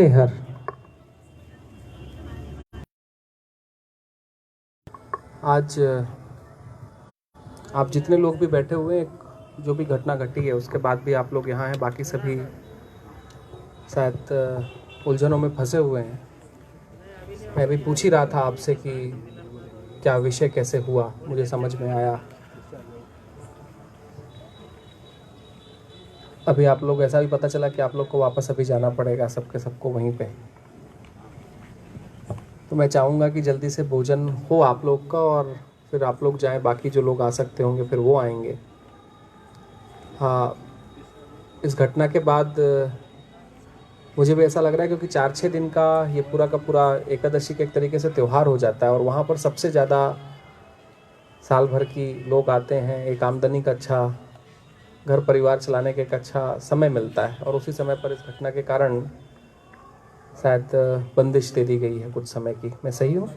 हर आज आप जितने लोग भी बैठे हुए हैं, जो भी घटना घटी है उसके बाद भी आप लोग यहाँ हैं, बाकी सभी शायद उलझनों में फंसे हुए हैं। मैं भी पूछ ही रहा था आपसे कि क्या विषय कैसे हुआ, मुझे समझ में आया। अभी आप लोग ऐसा भी पता चला कि आप लोग को वापस अभी जाना पड़ेगा सबके सबको वहीं पे। तो मैं चाहूँगा कि जल्दी से भोजन हो आप लोग का और फिर आप लोग जाएं, बाकी जो लोग आ सकते होंगे फिर वो आएंगे। हाँ, इस घटना के बाद मुझे भी ऐसा लग रहा है क्योंकि 4-6 दिन का ये पूरा का पूरा एकादशी के एक तरीके से त्यौहार हो जाता है और वहाँ पर सबसे ज़्यादा साल भर की लोग आते हैं। एक आमदनी का अच्छा, घर परिवार चलाने का एक अच्छा समय मिलता है और उसी समय पर इस घटना के कारण शायद बंदिश दे दी गई है कुछ समय की। मैं सही हूँ?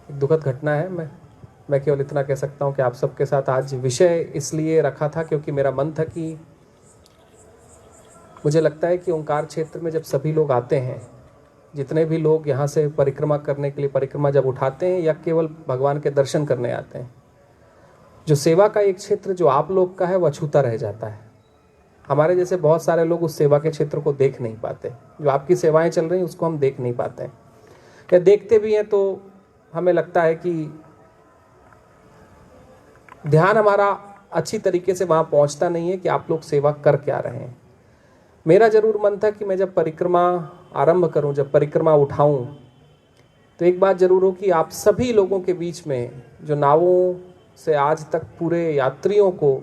एक दुखद घटना है। मैं केवल इतना कह सकता हूँ कि आप सबके साथ आज विषय इसलिए रखा था क्योंकि मेरा मन था कि मुझे लगता है कि ओंकार क्षेत्र में जब सभी लोग आते हैं, जितने भी लोग यहाँ से परिक्रमा करने के लिए परिक्रमा जब उठाते हैं या केवल भगवान के दर्शन करने आते हैं, जो सेवा का एक क्षेत्र जो आप लोग का है वह अछूता रह जाता है। हमारे जैसे बहुत सारे लोग उस सेवा के क्षेत्र को देख नहीं पाते। जो आपकी सेवाएं चल रही हैं उसको हम देख नहीं पाते हैं, या देखते भी हैं तो हमें लगता है कि ध्यान हमारा अच्छी तरीके से वहाँ पहुँचता नहीं है कि आप लोग सेवा कर क्या रहे हैं। मेरा जरूर मन था कि मैं जब परिक्रमा आरंभ करूं, जब परिक्रमा उठाऊं, तो एक बात जरूर हो कि आप सभी लोगों के बीच में जो नावों से आज तक पूरे यात्रियों को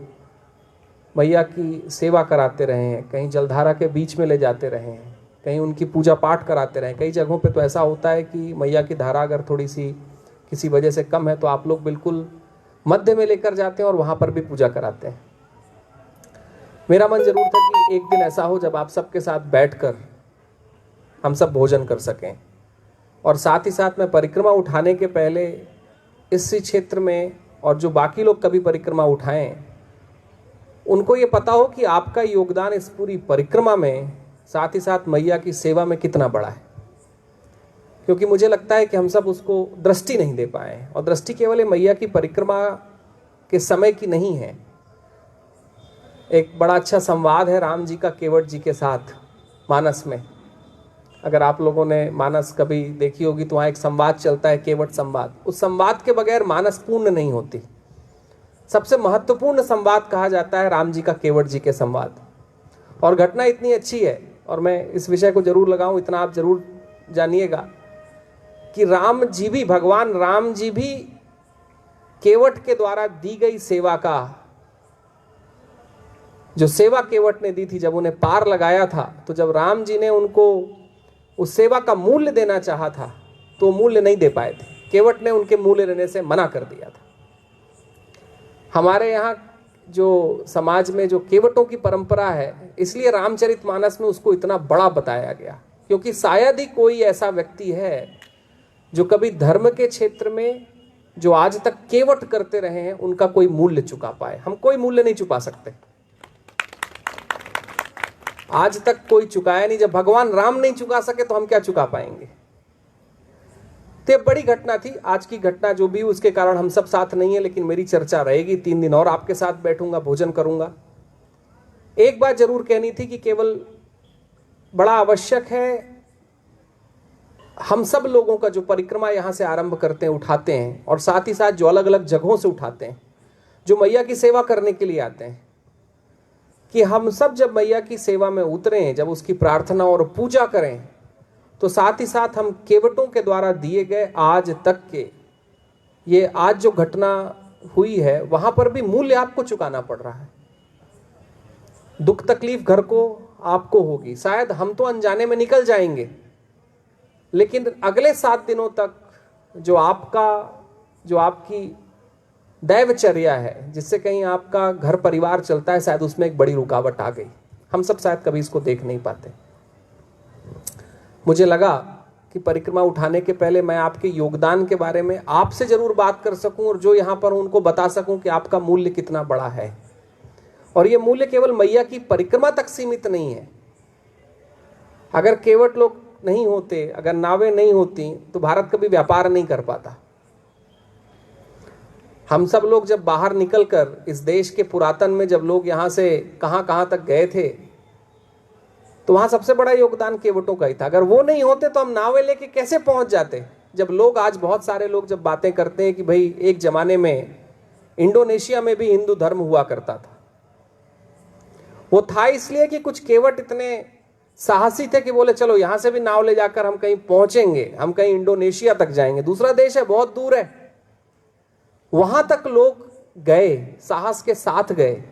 मैया की सेवा कराते रहे हैं, कहीं जलधारा के बीच में ले जाते रहे हैं, कहीं उनकी पूजा पाठ कराते रहे हैं। कई जगहों पे तो ऐसा होता है कि मैया की धारा अगर थोड़ी सी किसी वजह से कम है तो आप लोग बिल्कुल मध्य में लेकर जाते हैं और वहाँ पर भी पूजा कराते हैं। मेरा मन जरूर था कि एक दिन ऐसा हो जब आप सबके साथ बैठकर हम सब भोजन कर सकें, और साथ ही साथ में परिक्रमा उठाने के पहले इसी क्षेत्र में और जो बाकी लोग कभी परिक्रमा उठाएं उनको ये पता हो कि आपका योगदान इस पूरी परिक्रमा में, साथ ही साथ मैया की सेवा में कितना बड़ा है। क्योंकि मुझे लगता है कि हम सब उसको दृष्टि नहीं दे पाए, और दृष्टि केवल मैया की परिक्रमा के समय की नहीं है। एक बड़ा अच्छा संवाद है राम जी का केवट जी के साथ मानस में। अगर आप लोगों ने मानस कभी देखी होगी तो वहाँ एक संवाद चलता है, केवट संवाद। उस संवाद के बगैर मानस पूर्ण नहीं होती। सबसे महत्वपूर्ण संवाद कहा जाता है राम जी का केवट जी के संवाद। और घटना इतनी अच्छी है, और मैं इस विषय को जरूर लगाऊं, इतना आप जरूर जानिएगा कि राम जी भी, भगवान राम जी भी केवट के द्वारा दी गई सेवा का, जो सेवा केवट ने दी थी, जब उन्हें पार लगाया था, तो जब राम जी ने उनको उस सेवा का मूल्य देना चाहा था तो मूल्य नहीं दे पाए थे। केवट ने उनके मूल्य देने से मना कर दिया था। हमारे यहाँ जो समाज में जो केवटों की परंपरा है, इसलिए रामचरितमानस में उसको इतना बड़ा बताया गया, क्योंकि शायद ही कोई ऐसा व्यक्ति है जो कभी धर्म के क्षेत्र में जो आज तक केवट करते रहे हैं उनका कोई मूल्य चुका पाए। हम कोई मूल्य नहीं चुका सकते, आज तक कोई चुकाया नहीं। जब भगवान राम नहीं चुका सके तो हम क्या चुका पाएंगे। तो ये बड़ी घटना थी। आज की घटना जो भी, उसके कारण हम सब साथ नहीं है, लेकिन मेरी चर्चा रहेगी। 3 दिन और आपके साथ बैठूंगा, भोजन करूंगा। एक बात जरूर कहनी थी कि केवल बड़ा आवश्यक है हम सब लोगों का जो परिक्रमा यहां से आरंभ करते हैं, उठाते हैं, और साथ ही साथ जो अलग अलग जगहों से उठाते हैं, जो मैया की सेवा करने के लिए आते हैं, कि हम सब जब मैया की सेवा में उतरें, जब उसकी प्रार्थना और पूजा करें, तो साथ ही साथ हम केवटों के द्वारा दिए गए आज तक के, ये आज जो घटना हुई है वहां पर भी मूल्य आपको चुकाना पड़ रहा है। दुख तकलीफ घर को आपको होगी, शायद हम तो अनजाने में निकल जाएंगे, लेकिन अगले 7 दिनों तक जो आपकी दैवचर्या है, जिससे कहीं आपका घर परिवार चलता है, शायद उसमें एक बड़ी रुकावट आ गई। हम सब शायद कभी इसको देख नहीं पाते। मुझे लगा कि परिक्रमा उठाने के पहले मैं आपके योगदान के बारे में आपसे जरूर बात कर सकूं, और जो यहां पर उनको बता सकूं कि आपका मूल्य कितना बड़ा है। और ये मूल्य केवल मैया की परिक्रमा तक सीमित नहीं है, अगर केवट लोग नहीं होते, अगर नावें नहीं होती, तो भारत कभी व्यापार नहीं कर पाता। हम सब लोग जब बाहर निकलकर इस देश के पुरातन में जब लोग यहाँ से कहाँ कहाँ तक गए थे, तो वहाँ सबसे बड़ा योगदान केवटों का ही था। अगर वो नहीं होते तो हम नावें लेके कैसे पहुँच जाते। जब लोग आज बहुत सारे लोग जब बातें करते हैं कि भाई एक जमाने में इंडोनेशिया में भी हिंदू धर्म हुआ करता था, वो था इसलिए कि कुछ केवट इतने साहसी थे कि बोले चलो यहाँ से भी नाव ले जाकर हम कहीं पहुंचेंगे, हम कहीं इंडोनेशिया तक जाएंगे, दूसरा देश है, बहुत दूर है, वहां तक लोग गए, साहस के साथ गए।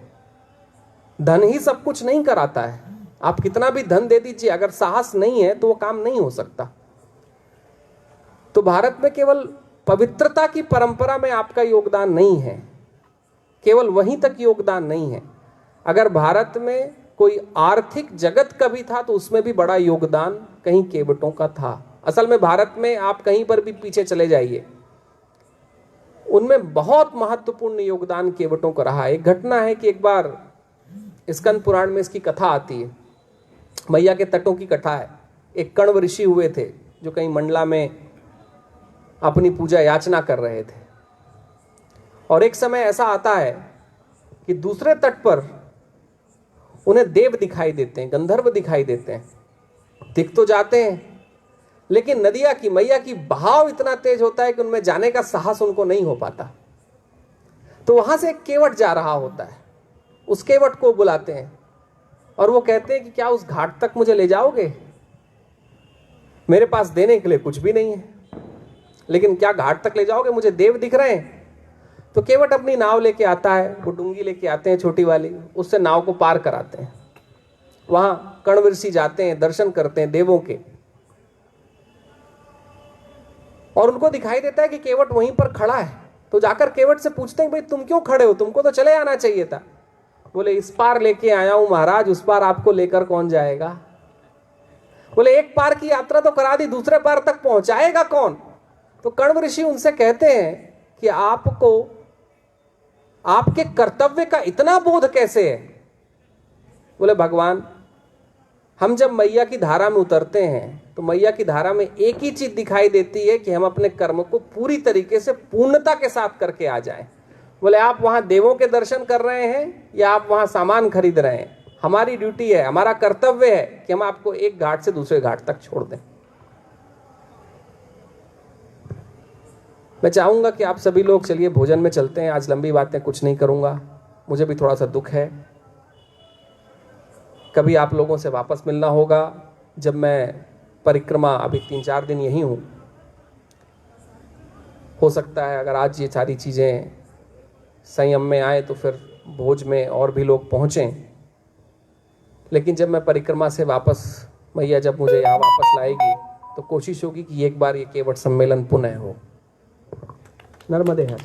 धन ही सब कुछ नहीं कराता है, आप कितना भी धन दे दीजिए, अगर साहस नहीं है तो वो काम नहीं हो सकता। तो भारत में केवल पवित्रता की परंपरा में आपका योगदान नहीं है, केवल वहीं तक योगदान नहीं है। अगर भारत में कोई आर्थिक जगत का भी था तो उसमें भी बड़ा योगदान कहीं केवटों का था। असल में भारत में आप कहीं पर भी पीछे चले जाइए, उनमें बहुत महत्वपूर्ण योगदान केवटों का रहा। एक घटना है कि एक बार स्कंद पुराण में इसकी कथा आती है, मैया के तटों की कथा है। एक कण्व ऋषि हुए थे जो कहीं मंडला में अपनी पूजा याचना कर रहे थे, और एक समय ऐसा आता है कि दूसरे तट पर उन्हें देव दिखाई देते हैं, गंधर्व दिखाई देते हैं। दिख तो जाते हैं, लेकिन नदिया की मैया की बहाव इतना तेज होता है कि उनमें जाने का साहस उनको नहीं हो पाता। तो वहां से एक केवट जा रहा होता है, उस केवट को बुलाते हैं और वो कहते हैं कि क्या उस घाट तक मुझे ले जाओगे? मेरे पास देने के लिए कुछ भी नहीं है, लेकिन क्या घाट तक ले जाओगे? मुझे देव दिख रहे हैं। तो केवट अपनी नाव लेके आता है, वो डुंगी लेके आते हैं छोटी वाली, उससे नाव को पार कराते हैं। वहां कण्व ऋषि जाते हैं, दर्शन करते हैं देवों के, और उनको दिखाई देता है कि केवट वहीं पर खड़ा है। तो जाकर केवट से पूछते हैं भाई तुम क्यों खड़े हो, तुमको तो चले आना चाहिए था। बोले इस पार लेके आया हूं महाराज, उस पार आपको लेकर कौन जाएगा? बोले एक पार की यात्रा तो करा दी, दूसरे पार तक पहुंचाएगा कौन? तो कण्व ऋषि उनसे कहते हैं कि आपको आपके कर्तव्य का इतना बोध कैसे है? बोले भगवान, हम जब मैया की धारा में उतरते हैं तो मैया की धारा में एक ही चीज दिखाई देती है कि हम अपने कर्म को पूरी तरीके से पूर्णता के साथ करके आ जाएं। बोले आप वहां देवों के दर्शन कर रहे हैं या आप वहां सामान खरीद रहे हैं? हमारी ड्यूटी है, हमारा कर्तव्य है कि हम आपको एक घाट से दूसरे घाट तक छोड़ दें। मैं चाहूंगा कि आप सभी लोग चलिए भोजन में चलते हैं। आज लंबी बातें कुछ नहीं करूंगा, मुझे भी थोड़ा सा दुख है। कभी आप लोगों से वापस मिलना होगा जब मैं परिक्रमा, अभी 3-4 दिन यहीं हूँ। हो सकता है अगर आज ये सारी चीज़ें संयम में आए तो फिर भोज में और भी लोग पहुँचें। लेकिन जब मैं परिक्रमा से वापस, मैया जब मुझे यहाँ वापस लाएगी तो कोशिश होगी कि एक बार ये केवट सम्मेलन पुनः हो। नर्मदे हर।